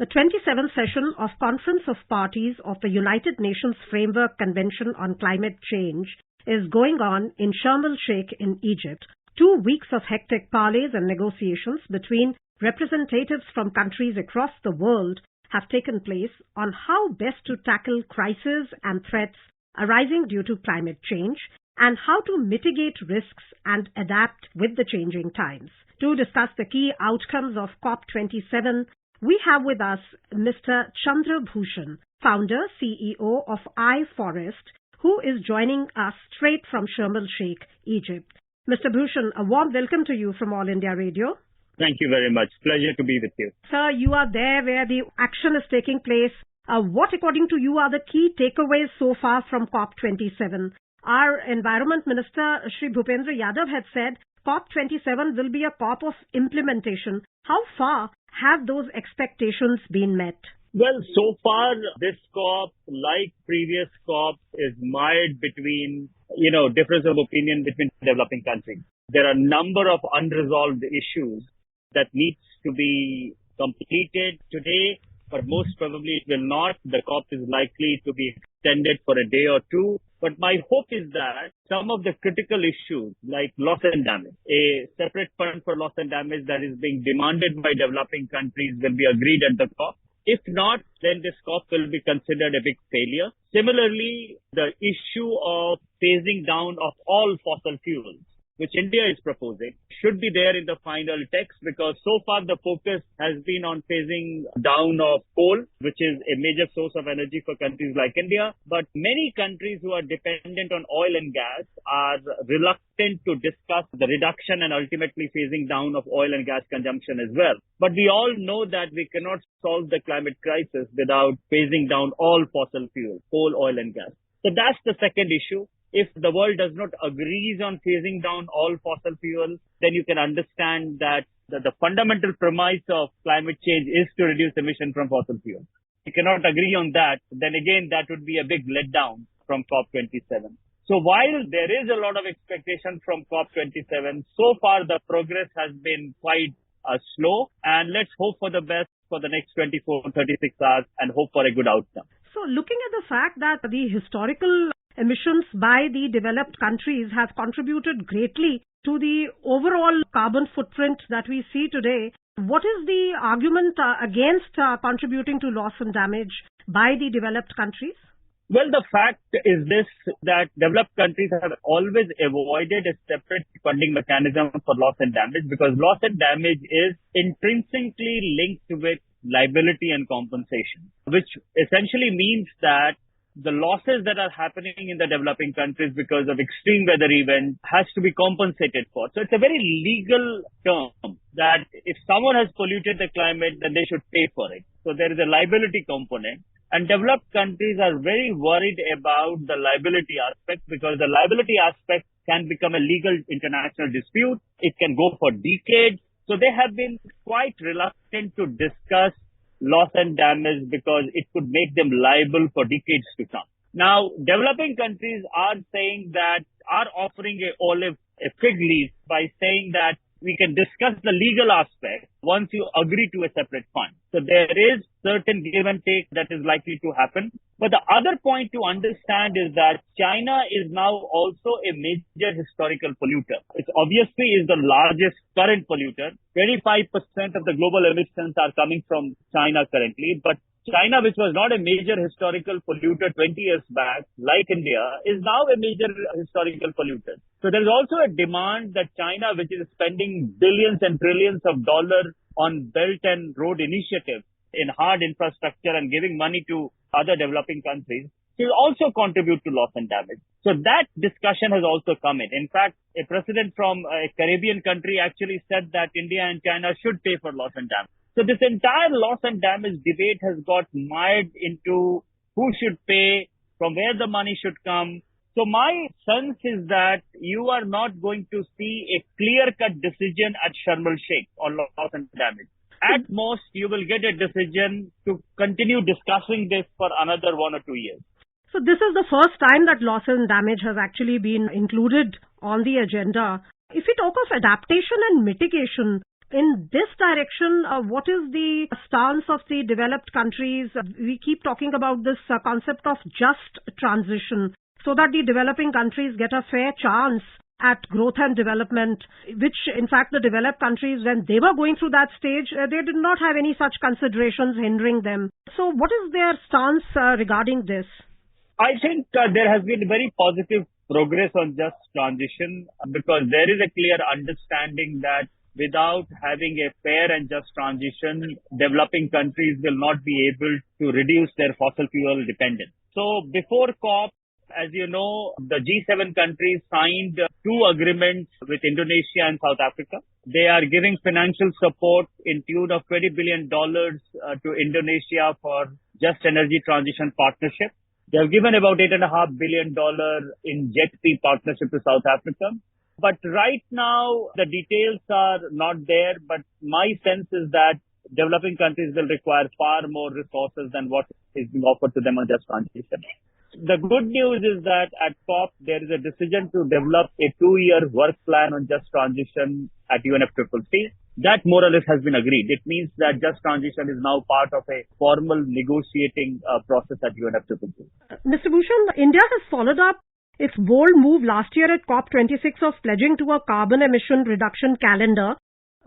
The 27th session of Conference of Parties of the United Nations Framework Convention on Climate Change is going on in Sharm el-Sheikh in Egypt. 2 weeks of hectic parleys and negotiations between representatives from countries across the world have taken place on how best to tackle crises and threats arising due to climate change and how to mitigate risks and adapt with the changing times. To discuss the key outcomes of COP27, we have with us Mr. Chandra Bhushan, founder, CEO of iForest, who is joining us straight from Sharm el-Sheikh, Egypt. Mr. Bhushan, a warm welcome to you from All India Radio. Thank you very much. Pleasure to be with you. Sir, you are there where the action is taking place. What, according to you, are the key takeaways so far from COP27? Our Environment Minister, Shri Bhupendra Yadav, had said COP27 will be a COP of implementation. How far have those expectations been met? Well, so far, this COP, like previous COP, is mired between, difference of opinion between developing countries. There are a number of unresolved issues that needs to be completed today, but most probably it will not. The COP is likely to be extended for a day or two. But my hope is that some of the critical issues like loss and damage, a separate fund for loss and damage that is being demanded by developing countries will be agreed at the COP. If not, then this COP will be considered a big failure. Similarly, the issue of phasing down of all fossil fuels, which India is proposing, should be there in the final text because so far the focus has been on phasing down of coal, which is a major source of energy for countries like India. But many countries who are dependent on oil and gas are reluctant to discuss the reduction and ultimately phasing down of oil and gas consumption as well. But we all know that we cannot solve the climate crisis without phasing down all fossil fuels, coal, oil and gas. So that's the second issue. If the world does not agree on phasing down all fossil fuels, then you can understand that the fundamental premise of climate change is to reduce emission from fossil fuels. If you cannot agree on that, then again, that would be a big letdown from COP27. So while there is a lot of expectation from COP27, so far the progress has been quite slow, and let's hope for the best for the next 24, 36 hours and hope for a good outcome. So looking at the fact that the historical emissions by the developed countries have contributed greatly to the overall carbon footprint that we see today, what is the argument against contributing to loss and damage by the developed countries? Well, the fact is this, that developed countries have always avoided a separate funding mechanism for loss and damage because loss and damage is intrinsically linked with liability and compensation, which essentially means that the losses that are happening in the developing countries because of extreme weather events has to be compensated for. So it's a very legal term that if someone has polluted the climate, then they should pay for it. So there is a liability component. And developed countries are very worried about the liability aspect because the liability aspect can become a legal international dispute. It can go for decades. So they have been quite reluctant to discuss loss and damage because it could make them liable for decades to come. Now, developing countries are saying that, are offering a fig leaf by saying that we can discuss the legal aspect once you agree to a separate fund. So there is certain give and take that is likely to happen. But the other point to understand is that China is now also a major historical polluter. It obviously is the largest current polluter. 25% of the global emissions are coming from China currently. But China, which was not a major historical polluter 20 years back, like India, is now a major historical polluter. So there's also a demand that China, which is spending billions and trillions of dollars on Belt and Road initiatives in hard infrastructure and giving money to other developing countries, will also contribute to loss and damage. So that discussion has also come in. In fact, a president from a Caribbean country actually said that India and China should pay for loss and damage. So this entire loss and damage debate has got mired into who should pay, from where the money should come. So my sense is that you are not going to see a clear-cut decision at Sharm el-Sheikh on loss and damage. At most, you will get a decision to continue discussing this for another 1 or 2 years. So this is the first time that loss and damage has actually been included on the agenda. If we talk of adaptation and mitigation, In this direction, what is the stance of the developed countries? We keep talking about this concept of just transition so that the developing countries get a fair chance at growth and development, which in fact the developed countries, when they were going through that stage, they did not have any such considerations hindering them. So what is their stance regarding this? I think there has been very positive progress on just transition because there is a clear understanding that without having a fair and just transition, developing countries will not be able to reduce their fossil fuel dependence. So before COP, as you know, the G7 countries signed two agreements with Indonesia and South Africa. They are giving financial support in tune of $20 billion to Indonesia for just energy transition partnership. They have given about $8.5 billion in jet-free partnership to South Africa. But right now, the details are not there. But my sense is that developing countries will require far more resources than what is being offered to them on just transition. The good news is that at COP, there is a decision to develop a 2-year work plan on just transition at UNFCCC. That more or less has been agreed. It means that just transition is now part of a formal negotiating process at UNFCCC. Mr. Bhushan, India has followed up its bold move last year at COP26 of pledging to a carbon emission reduction calendar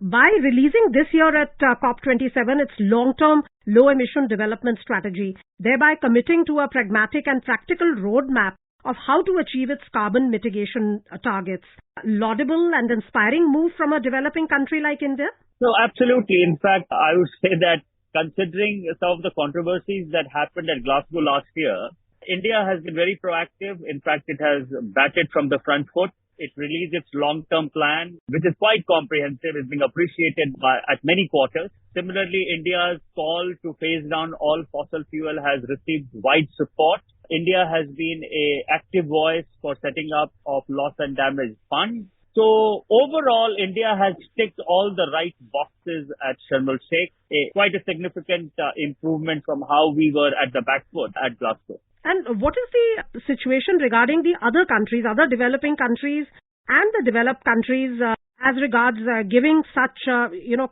by releasing this year at COP27 its long-term low-emission development strategy, thereby committing to a pragmatic and practical roadmap of how to achieve its carbon mitigation targets. Laudable and inspiring move from a developing country like India? No, absolutely. In fact, I would say that considering some of the controversies that happened at Glasgow last year, India has been very proactive. In fact, it has batted from the front foot. It released its long-term plan, which is quite comprehensive. It's being appreciated at many quarters. Similarly, India's call to phase down all fossil fuel has received wide support. India has been an active voice for setting up of loss and damage fund. So overall, India has ticked all the right boxes at Sharm el-Sheikh, quite a significant improvement from how we were at the back foot at Glasgow. And what is the situation regarding the other countries, other developing countries and the developed countries as regards giving such,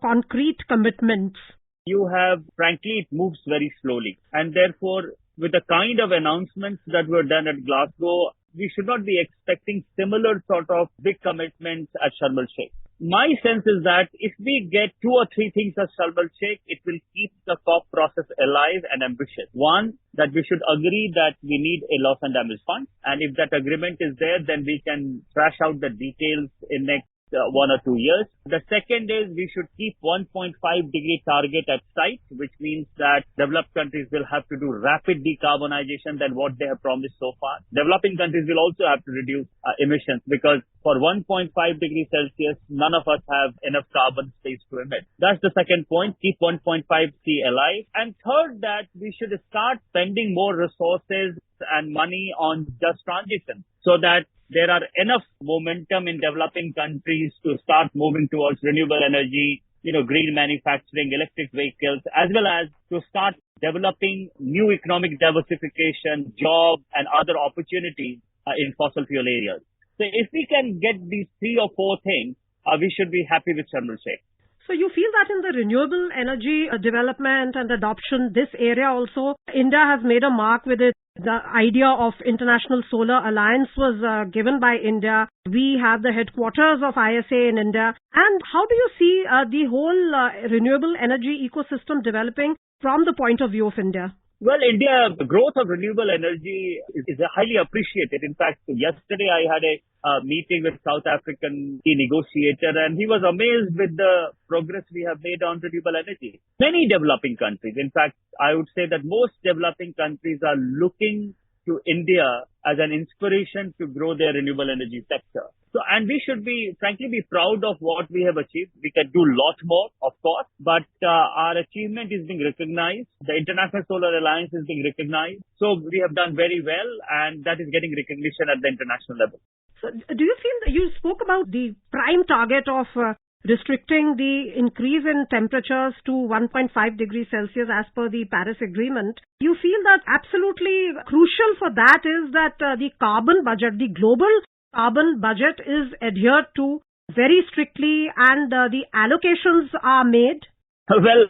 concrete commitments? You have, frankly, it moves very slowly. And therefore, with the kind of announcements that were done at Glasgow, we should not be expecting similar sort of big commitments at Sharm el-Sheikh. My sense is that if we get 2 or 3 things at Sharm el-Sheikh, it will keep the COP process alive and ambitious. One, that we should agree that we need a loss and damage fund. And if that agreement is there, then we can thrash out the details in next 1 or 2 years. The second is we should keep 1.5 degree target at sight, which means that developed countries will have to do rapid decarbonization than what they have promised so far. Developing countries will also have to reduce emissions because for 1.5 degrees Celsius, none of us have enough carbon space to emit. That's the second point, keep 1.5 C alive. And third, that we should start spending more resources and money on just transition so that there are enough momentum in developing countries to start moving towards renewable energy, green manufacturing, electric vehicles, as well as to start developing new economic diversification, jobs, and other opportunities in fossil fuel areas. So if we can get these 3 or 4 things, we should be happy with Sharm el-Sheikh. So you feel that in the renewable energy development and adoption, this area also, India has made a mark with it. The idea of International Solar Alliance was given by India. We have the headquarters of ISA in India. And how do you see the whole renewable energy ecosystem developing from the point of view of India? Well, the growth of renewable energy is highly appreciated. In fact, yesterday I had a meeting with South African key negotiator and he was amazed with the progress we have made on renewable energy. Many developing countries, in fact, I would say that most developing countries are looking to India as an inspiration to grow their renewable energy sector. So, and we should frankly be proud of what we have achieved. We can do a lot more, of course, but our achievement is being recognized. The International Solar Alliance is being recognized. So we have done very well and that is getting recognition at the international level. So do you feel that you spoke about the prime target of restricting the increase in temperatures to 1.5 degrees Celsius as per the Paris Agreement? You feel that absolutely crucial for that is that the carbon budget, the global carbon budget is adhered to very strictly and the allocations are made? Well,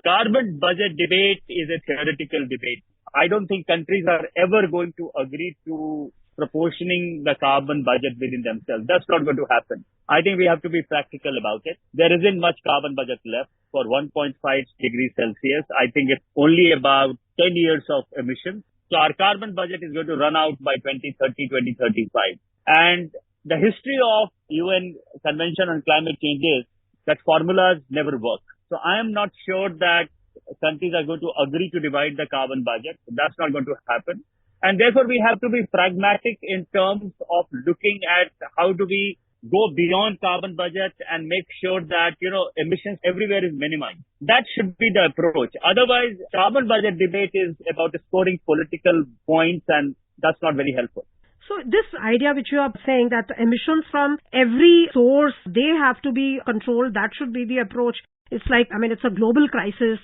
carbon budget debate is a theoretical debate. I don't think countries are ever going to agree to proportioning the carbon budget within themselves. That's not going to happen. I think we have to be practical about it. There isn't much carbon budget left for 1.5 degrees Celsius. I think it's only about 10 years of emissions. So our carbon budget is going to run out by 2030, 2035. And the history of UN Convention on Climate Change is that formulas never work. So I am not sure that countries are going to agree to divide the carbon budget. That's not going to happen. And therefore, we have to be pragmatic in terms of looking at how do we go beyond carbon budget and make sure that, emissions everywhere is minimized. That should be the approach. Otherwise, carbon budget debate is about scoring political points, and that's not very helpful. So this idea which you are saying that emissions from every source, they have to be controlled, that should be the approach. It's like, it's a global crisis.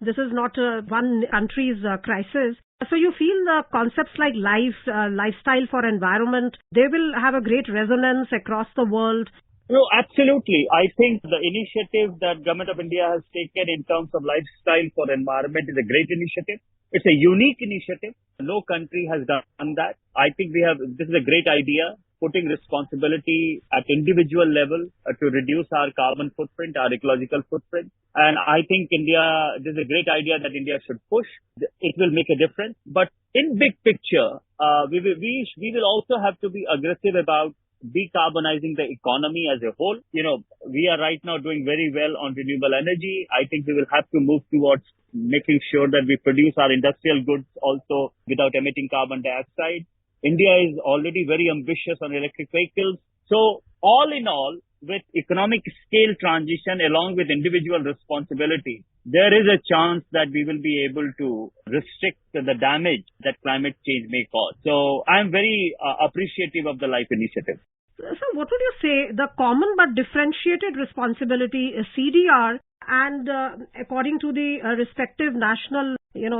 This is not one country's crisis. So you feel the concepts like lifestyle for environment, they will have a great resonance across the world? No, absolutely. I think the initiative that Government of India has taken in terms of lifestyle for environment is a great initiative. It's a unique initiative. No country has done that. I think this is a great idea, putting responsibility at individual level to reduce our carbon footprint, our ecological footprint. And I think this is a great idea that India should push. It will make a difference. But in big picture, we will also have to be aggressive about decarbonizing the economy as a whole. We are right now doing very well on renewable energy. I think we will have to move towards making sure that we produce our industrial goods also without emitting carbon dioxide. India is already very ambitious on electric vehicles. So all in all, with economic scale transition along with individual responsibility, there is a chance that we will be able to restrict the damage that climate change may cause. So I'm very appreciative of the LIFE initiative. So what would you say the common but differentiated responsibility is CDR, and according to the respective national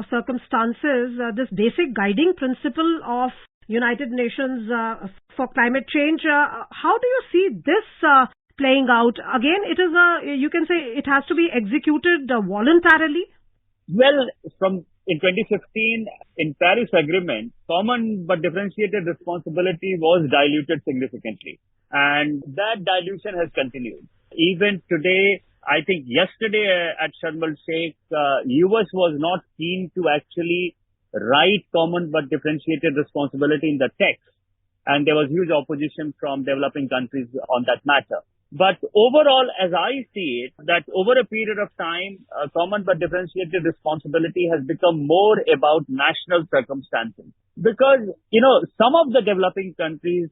circumstances, this basic guiding principle of United Nations for climate change, how do you see this playing out? Again, you can say it has to be executed voluntarily? Well, in 2015, in Paris Agreement, common but differentiated responsibility was diluted significantly. And that dilution has continued. Even today, I think yesterday at Sharm el-Sheikh, US was not keen to actually write common but differentiated responsibility in the text. And there was huge opposition from developing countries on that matter. But overall, as I see it, that over a period of time, common but differentiated responsibility has become more about national circumstances. Because, some of the developing countries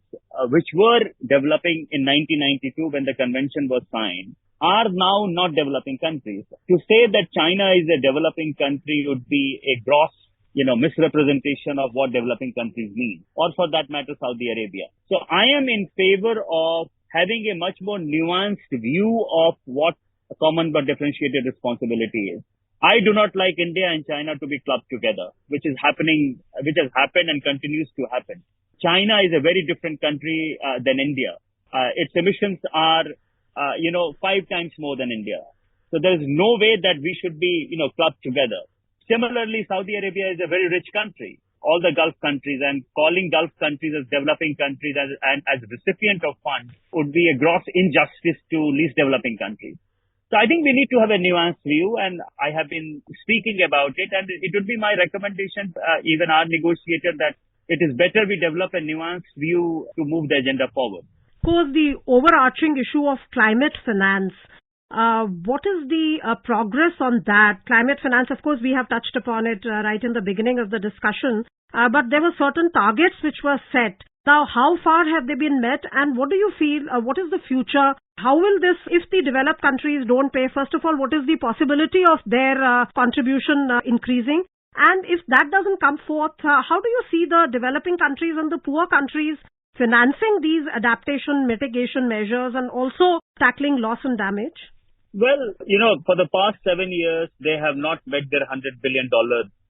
which were developing in 1992 when the convention was signed are now not developing countries. To say that China is a developing country would be a gross misrepresentation of what developing countries mean, or for that matter, Saudi Arabia. So I am in favor of having a much more nuanced view of what a common but differentiated responsibility is. I do not like India and China to be clubbed together, which has happened and continues to happen. China is a very different country than India. Its emissions are, 5 times more than India. So there is no way that we should be, clubbed together. Similarly, Saudi Arabia is a very rich country. All the Gulf countries, and calling Gulf countries as developing countries and as recipient of funds would be a gross injustice to least developing countries. So I think we need to have a nuanced view, and I have been speaking about it, and it would be my recommendation, even our negotiator, that it is better we develop a nuanced view to move the agenda forward. Of course, the overarching issue of climate finance, what is the progress on that? Climate finance, of course, we have touched upon it right in the beginning of the discussion, but there were certain targets which were set. Now, how far have they been met, and what do you feel, what is the future? How will this, if the developed countries don't pay, first of all, what is the possibility of their contribution increasing? And if that doesn't come forth, how do you see the developing countries and the poor countries financing these adaptation mitigation measures and also tackling loss and damage? Well, for the past 7 years, they have not met their $100 billion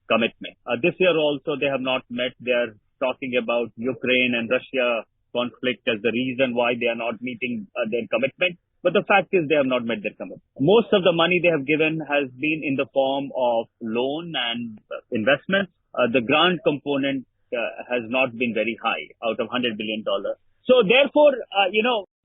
commitment. This year also, they have not met. They are talking about Ukraine and Russia conflict as the reason why they are not meeting their commitment. But the fact is they have not met their commitment. Most of the money they have given has been in the form of loan and investments. The grant component has not been very high out of $100 billion. So therefore,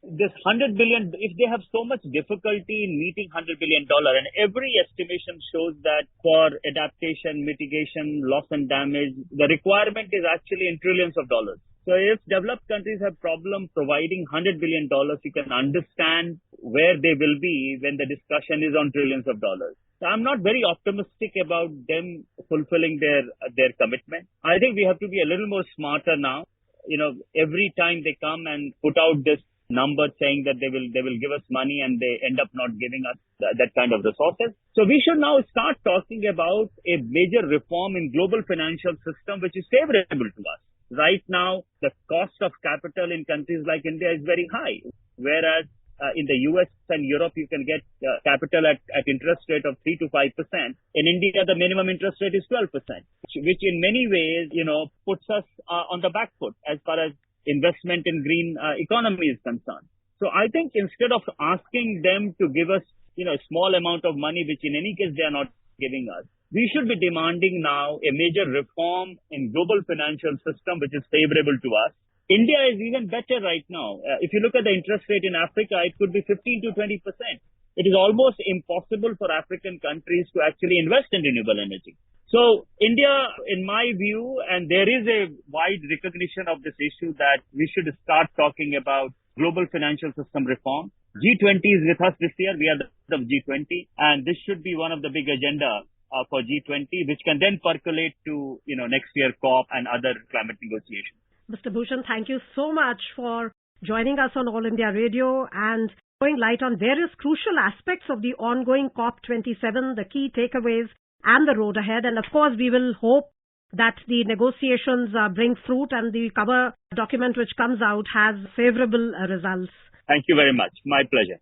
this 100 billion, if they have so much difficulty in meeting $100 billion, and every estimation shows that for adaptation, mitigation, loss and damage, the requirement is actually in trillions of dollars. So if developed countries have problem providing $100 billion, you can understand where they will be when the discussion is on trillions of dollars. So I'm not very optimistic about them fulfilling their commitment. I think we have to be a little more smarter now. Every time they come and put out this number saying that they will give us money and they end up not giving us that kind of resources. So we should now start talking about a major reform in global financial system which is favorable to us. Right now, the cost of capital in countries like India is very high, whereas in the US and Europe, you can get capital at interest rate of 3 to 5%. In India, the minimum interest rate is 12%, which in many ways, puts us on the back foot as far as investment in green economy is concerned. So I think instead of asking them to give us, a small amount of money, which in any case they are not giving us, we should be demanding now a major reform in global financial system, which is favorable to us. India is even better right now. If you look at the interest rate in Africa, it could be 15 to 20%. It is almost impossible for African countries to actually invest in renewable energy. So India, in my view, and there is a wide recognition of this issue that we should start talking about global financial system reform. G20 is with us this year. We are the G20, and this should be one of the big agenda for G20, which can then percolate to, next year CoP and other climate negotiations. Mr. Bhushan, thank you so much for joining us on All India Radio and throwing light on various crucial aspects of the ongoing COP27, the key takeaways and the road ahead. And of course, we will hope that the negotiations bring fruit and the cover document which comes out has favorable results. Thank you very much. My pleasure.